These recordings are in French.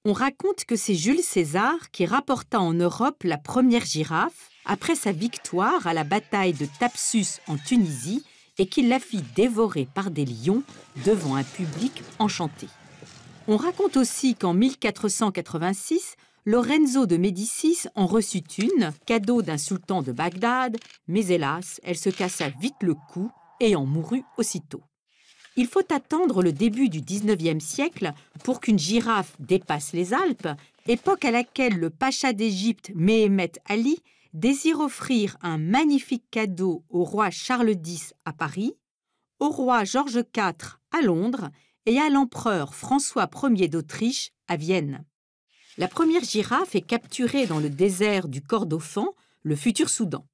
On raconte que c'est Jules César qui rapporta en Europe la première girafe après sa victoire à la bataille de Thapsus en Tunisie et qu'il la fit dévorer par des lions devant un public enchanté. On raconte aussi qu'en 1486, Lorenzo de Médicis en reçut une, cadeau d'un sultan de Bagdad, mais hélas, elle se cassa vite le cou et en mourut aussitôt. Il faut attendre le début du XIXe siècle pour qu'une girafe dépasse les Alpes, époque à laquelle le pacha d'Égypte Méhémet Ali désire offrir un magnifique cadeau au roi Charles X à Paris, au roi Georges IV à Londres et à l'empereur François Ier d'Autriche à Vienne. La première girafe est capturée dans le désert du Kordofan, le futur Soudan.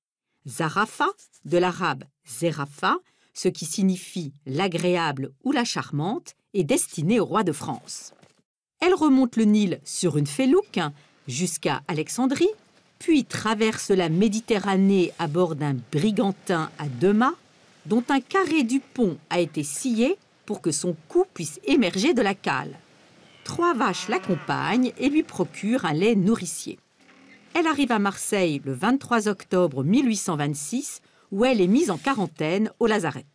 Zarafa, de l'arabe Zerafa, ce qui signifie l'agréable ou la charmante, est destinée au roi de France. Elle remonte le Nil sur une felouque jusqu'à Alexandrie, puis traverse la Méditerranée à bord d'un brigantin à 2 mâts, dont un carré du pont a été scié pour que son cou puisse émerger de la cale. 3 vaches l'accompagnent et lui procurent un lait nourricier. Elle arrive à Marseille le 23 octobre 1826, où elle est mise en quarantaine au lazaret.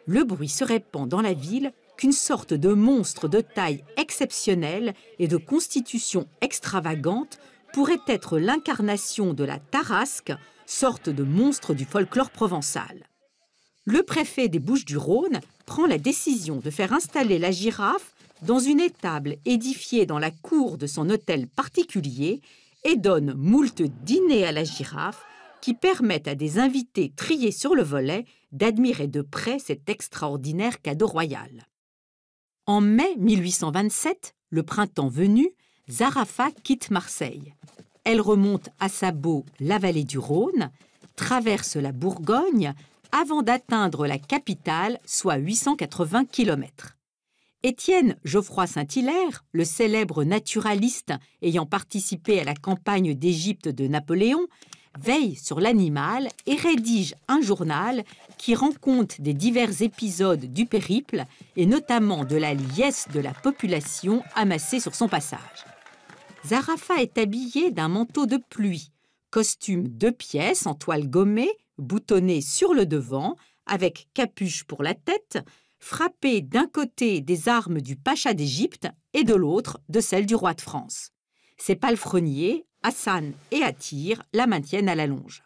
Le bruit se répand dans la ville qu'une sorte de monstre de taille exceptionnelle et de constitution extravagante pourrait être l'incarnation de la tarasque, sorte de monstre du folklore provençal. Le préfet des Bouches-du-Rhône prend la décision de faire installer la girafe dans une étable édifiée dans la cour de son hôtel particulier et donne moult dîners à la girafe qui permettent à des invités triés sur le volet d'admirer de près cet extraordinaire cadeau royal. En mai 1827, le printemps venu, Zarafa quitte Marseille. Elle remonte à sabot la vallée du Rhône, traverse la Bourgogne avant d'atteindre la capitale, soit 880 km. Étienne Geoffroy Saint-Hilaire, le célèbre naturaliste ayant participé à la campagne d'Égypte de Napoléon, veille sur l'animal et rédige un journal qui rend compte des divers épisodes du périple et notamment de la liesse de la population amassée sur son passage. Zarafa est habillée d'un manteau de pluie, costume 2 pièces en toile gommée, boutonné sur le devant, avec capuche pour la tête, frappé d'un côté des armes du pacha d'Égypte et de l'autre de celles du roi de France. Ses palefreniers, Hassan et Attire, la maintiennent à la longe.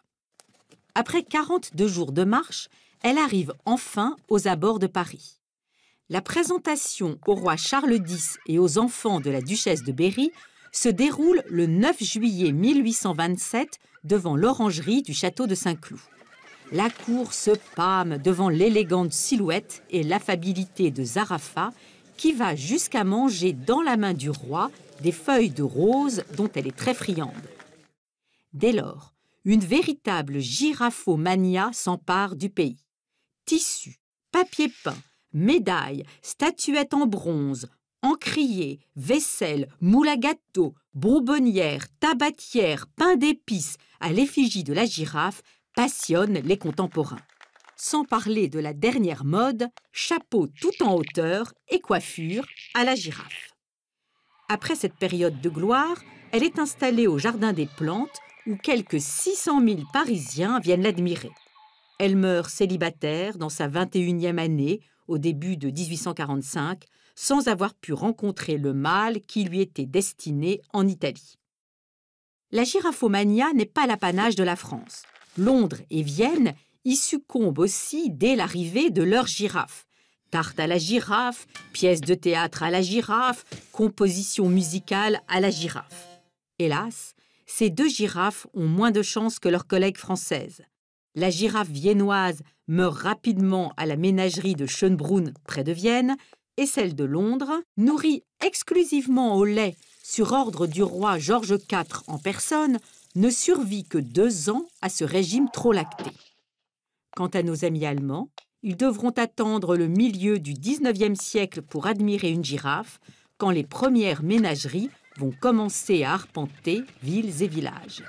Après 42 jours de marche, elle arrive enfin aux abords de Paris. La présentation au roi Charles X et aux enfants de la duchesse de Berry se déroule le 9 juillet 1827 devant l'orangerie du château de Saint-Cloud. La cour se pâme devant l'élégante silhouette et l'affabilité de Zarafa, qui va jusqu'à manger dans la main du roi des feuilles de rose dont elle est très friande. Dès lors, une véritable giraphomania s'empare du pays. Tissus, papier peint, médailles, statuettes en bronze, encriers, vaisselle, moule à gâteau, bonbonnières, tabatières, pain d'épices à l'effigie de la girafe passionnent les contemporains. Sans parler de la dernière mode, chapeau tout en hauteur et coiffure à la girafe. Après cette période de gloire, elle est installée au Jardin des Plantes où quelques 600 000 Parisiens viennent l'admirer. Elle meurt célibataire dans sa 21e année, au début de 1845, sans avoir pu rencontrer le mâle qui lui était destiné en Italie. La giraphomania n'est pas l'apanage de la France. Londres et Vienne y succombent aussi dès l'arrivée de leurs girafes. Tarte à la girafe, pièces de théâtre à la girafe, composition musicale à la girafe. Hélas, ces 2 girafes ont moins de chance que leurs collègues françaises. La girafe viennoise meurt rapidement à la ménagerie de Schönbrunn, près de Vienne, et celle de Londres, nourrie exclusivement au lait sur ordre du roi Georges IV en personne, ne survit que 2 ans à ce régime trop lacté. Quant à nos amis allemands, ils devront attendre le milieu du XIXe siècle pour admirer une girafe, quand les premières ménageries vont commencer à arpenter villes et villages.